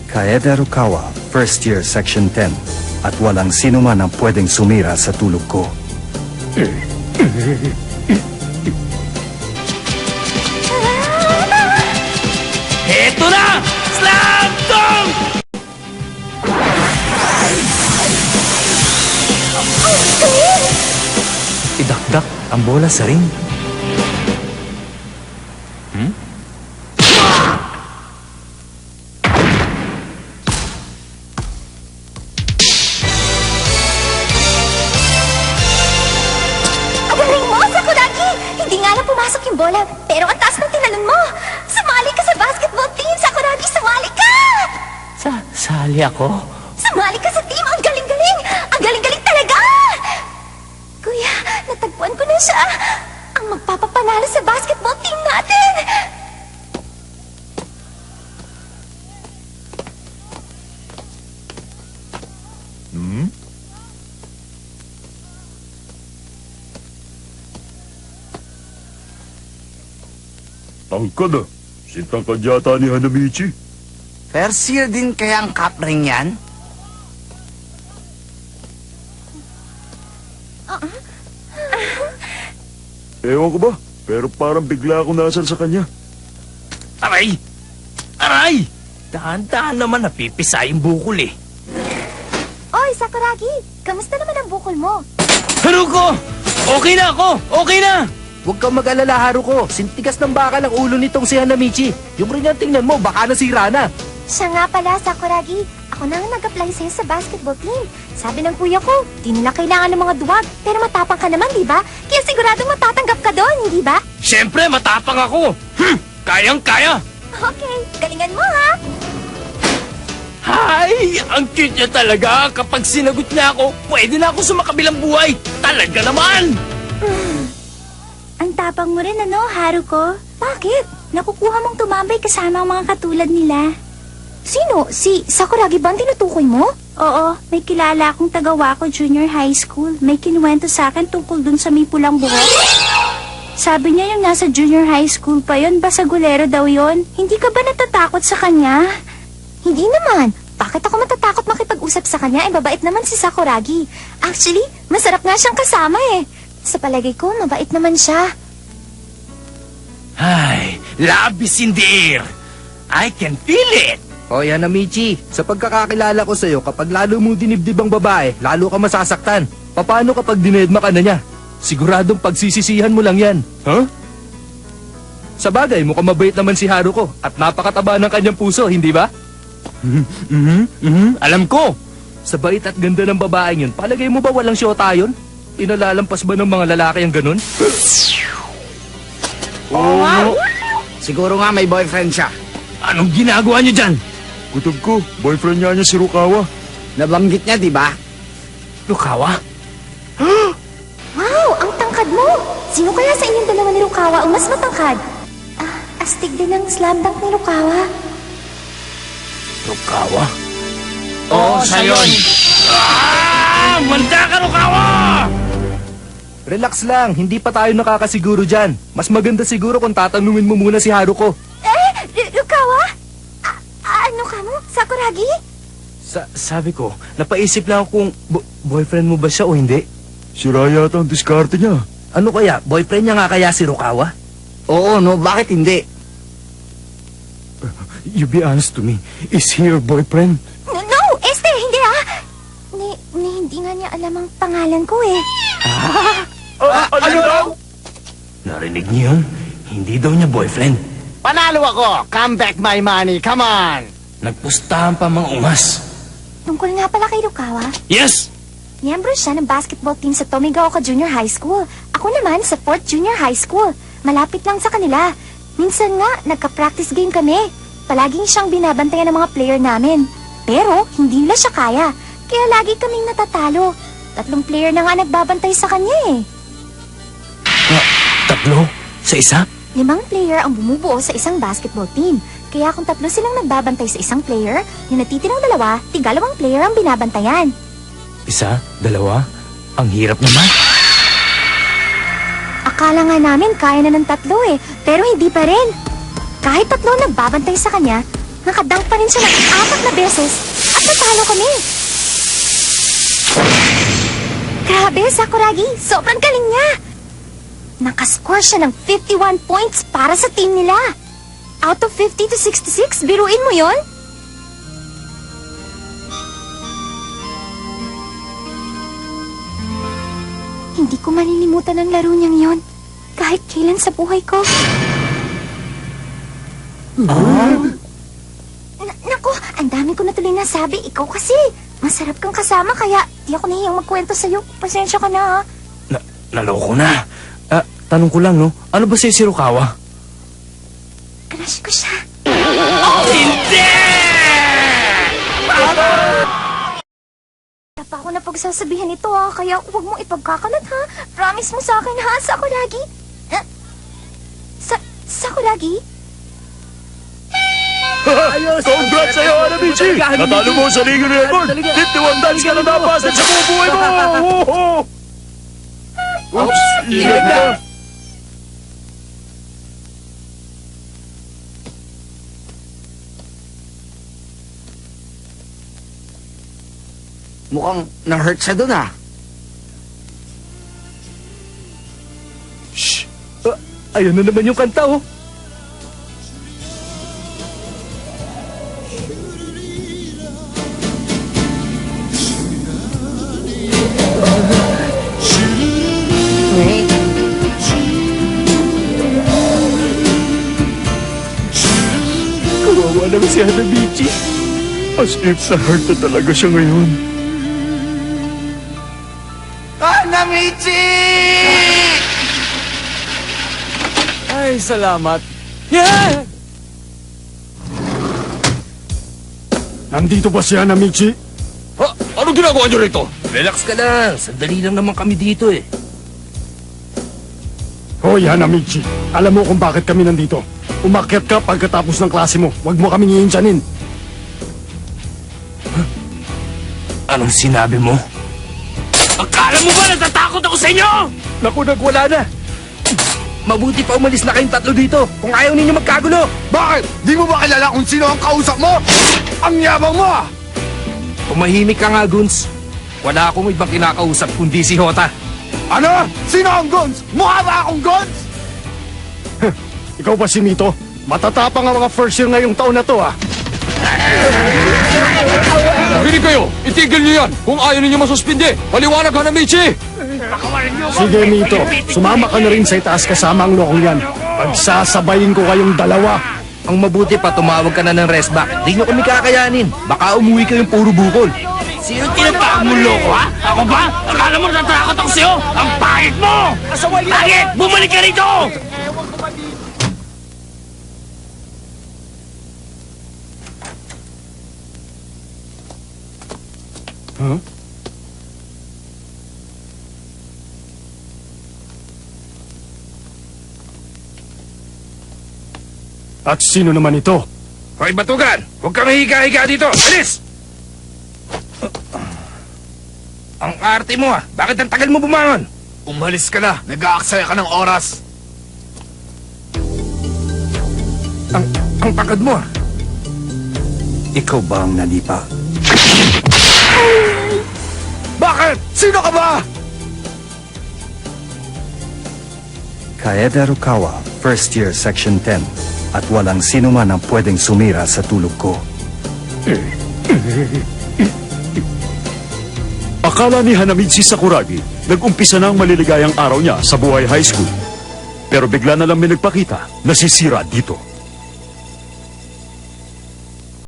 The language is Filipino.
Kaede Rukawa, first year, section 10. At walang sino man ang pwedeng sumira sa tulog ko. Eto na! Slam dunk! Idakdak ang bola sa ring. Ang galing mo, Sakuragi! Hindi nga lang pumasok yung bola, pero ang taas ng tinalon mo. Sumali ka sa basketball team, Sakuragi! Sumali ka! Sali ako? Sumali ka sa team! Ang galing-galing! Ang galing-galing talaga! Kuya, natagpuan ko na siya. Ang magpapapanalo sa basketball team natin. Tangkad ah. Sintangkad yata ni Hanamichi. First year din kaya ang cup ring yan? Ewan ko ba, pero parang bigla ako nasal sa kanya. Aray! Aray! Dahan-dahan naman napipisa yung bukol eh. Oy, Sakuragi! Kamusta naman ang bukol mo? Haruko! Okay na ako! Okay na! Huwag kang mag-alala, Haruko. Sintigas ng bakal ang ulo nitong si Hanamichi. Yung ring yan, tingnan mo, baka nasira na. Siya nga pala, Sakuragi. Ako na ang nag-apply sa'yo sa basketball team. Sabi ng kuya ko, di nila kailangan ng mga duwag. Pero matapang ka naman, di ba? Kaya siguradong matatanggap ka doon, hindi ba? Siyempre, matapang ako! Kayang-kaya! Okay, galingan mo ha! Hay! Ang cute niya talaga! Kapag sinagot niya ako, pwede na ako sa makabilang buhay! Talaga naman! Ang tapang mo rin ano, Haruko? Bakit? Nakukuha mong tumambay kasama ang mga katulad nila. Sino? Si Sakuragi ba ang tinutukoy mo? Oo, may kilala akong taga-Wako Junior High School. May kinuwento sa akin tungkol dun sa may pulang buhok. Sabi niya yung nasa junior high school pa yon, basagulero daw yon. Hindi ka ba natatakot sa kanya? Hindi naman. Bakit ako matatakot makipag-usap sa kanya? Mabait naman si Sakuragi. Actually, masarap nga siyang kasama eh. Sa palagay ko, mabait naman siya. Ay, labis in the air! I can feel it! Hoy, Hanamichi, sa pagkakakilala ko sa'yo, kapag lalo mo dinibdib ang babae, lalo ka masasaktan. Paano kapag dinedma ka na niya? Siguradong pagsisisihan mo lang yan. Ha? Sa bagay, mukhang mabait naman si Haruko at napakataba ng kanyang puso, hindi ba? Alam ko! Sa bait at ganda ng babaeng yun, palagay mo ba walang syota yun? Inalalampas ba ng mga lalaki ang ganun? Oo nga. Siguro nga may boyfriend siya. Anong ginagawa niyo dyan? Kutob ko, boyfriend niya si Rukawa. Nabanggit niya, di ba? Rukawa? Wow, ang tangkad mo! Sino kaya sa inyong dalawa ni Rukawa ang mas matangkad? Astig din ang slam dunk ni Rukawa. Rukawa? Oo, siya yun! Manda ka, Rukawa! Relax lang, hindi pa tayo nakakasiguro dyan. Mas maganda siguro kung tatanungin mo muna si Haruko. Rukawa? Ano ka mo? Sakuragi? Sabi ko, napaisip lang ako kung boyfriend mo ba siya o hindi. Sira yata ang diskarte niya. Ano kaya, boyfriend niya nga kaya si Rukawa? Oo, no, bakit hindi? You be honest to me, is he your boyfriend? No, Este, hindi hindi nga niya alam ang pangalan ko eh. Ano daw? Narinig niyo yun? Hindi daw niya boyfriend. Panalo ako! Come back my money, come on! Nagpustahan pa mga ungas. Tungkol nga pala kay Rukawa, Yes! miyembro siya ng basketball team sa Tomigaoka Junior High School. Ako naman sa 4th Junior High School. Malapit lang sa kanila. Minsan nga, nagka-practice game kami. Palaging siyang binabantayan ng mga player namin. Pero, hindi nila siya kaya. Kaya lagi kaming natatalo. 3 player na nga nagbabantay sa kanya eh. Tatlo? Sa isa? 5 player ang bumubuo sa isang basketball team. Kaya kung 3 silang nagbabantay sa isang player, yung natitirang 2, 2 player ang binabantayan. Isa? Dalawa? Ang hirap naman. Akala nga namin kaya na ng 3 eh, pero hindi pa rin. Kahit 3 nagbabantay sa kanya, Nakadunk pa rin siya ng 4 na beses at natalo kami. Grabe, Sakuragi. Sobrang galing niya. Nakascore siya ng 51 points para sa team nila. Out of 50 to 66, biruin mo yon? Hindi ko malilimutan ang laro niyang yon. Kahit kailan sa buhay ko. Naku, ang dami ko na tuloy nasabi. Ikaw kasi, masarap kang kasama kaya di ako nahiyang magkwento sa'yo. Pasensya ka na, ha? Naloko na. Tanong ko lang, no? Ano ba si Shirokawa? Crush ko siya. Hindi! Wala pa ako na pagsasabihan ito, ha? Kaya huwag mong ipagkakalat, ha? Promise mo sa akin, ha, Sakuragi? Sakuragi? Congrats sa'yo, Hanamichi! Natalo mo sa Liga Record! 51 times ka na napasok sa bubuhay mo! Oops! Ingat na! Mukhang na-hurt siya dun ah. Shh! Ayun na naman yung kanta, oh. Kawawa naman si Hanamichi. As if na-hurt na talaga siya ngayon. Hanamichi! Ay, salamat. Yeah! Nandito ba si Hanamichi? Ano ginagawa niyo rito? Relax ka lang. Sandali lang naman kami dito, eh. Hoy, Hanamichi. Alam mo kung bakit kami nandito. Umakyat ka pagkatapos ng klase mo. Huwag mo kaming iinsanin. Anong sinabi mo? Akala mo ba natatakot ako sa inyo? Naku, nagwala na. Mabuti pa umalis na kayong 3 dito. Kung ayaw ninyo magkagulo. Bakit? Di mo ba kilala kung sino ang kausap mo? Ang yabang mo ah! Tumahimik ka nga, Guns. Wala akong ibang kinakausap kundi si Hota. Ano? Sino ang Gons? Mukha ba akong Gons? Ikaw ba si Mito? Matatapang ang mga first year ngayong taon na to, ah. Makinig kayo! Itigil niyo yan! Kung ayaw ninyo masuspindi, paliwanag Hanamichi! Sige, Mito. Sumama ka na rin sa itaas kasama ang lokong yan. Pagsasabayin ko kayong dalawa. Ang mabuti pa, tumawag ka na ng rest back. Di nyo kami kakayanin. Baka umuwi kayong puro bukol. Sino tinatawag mo loko, ha? Ako ba? Akala mo natatakot ako sa'yo? Ang pangit mo! Pangit! Bumalik ka rito! Huh? At sino naman ito? Hoy, Batugan! Huwag kang higa-higa dito! Alis! Ang arte mo, ah. Bakit ang tagal mo bumangon? Umalis ka na. Nag-aaksaya ka ng oras. Ang pagod mo, ah. Ikaw ba ang nalipa? Bakit? Sino ka ba? Kaede Rukawa, first year, section 10. At walang sino man ang pwedeng sumira sa tulog ko. Akala ni Hanamichi Sakuragi, nag-umpisa na ang maliligayang araw niya sa Buhay High School. Pero bigla na lang may nagpakita na sisira dito.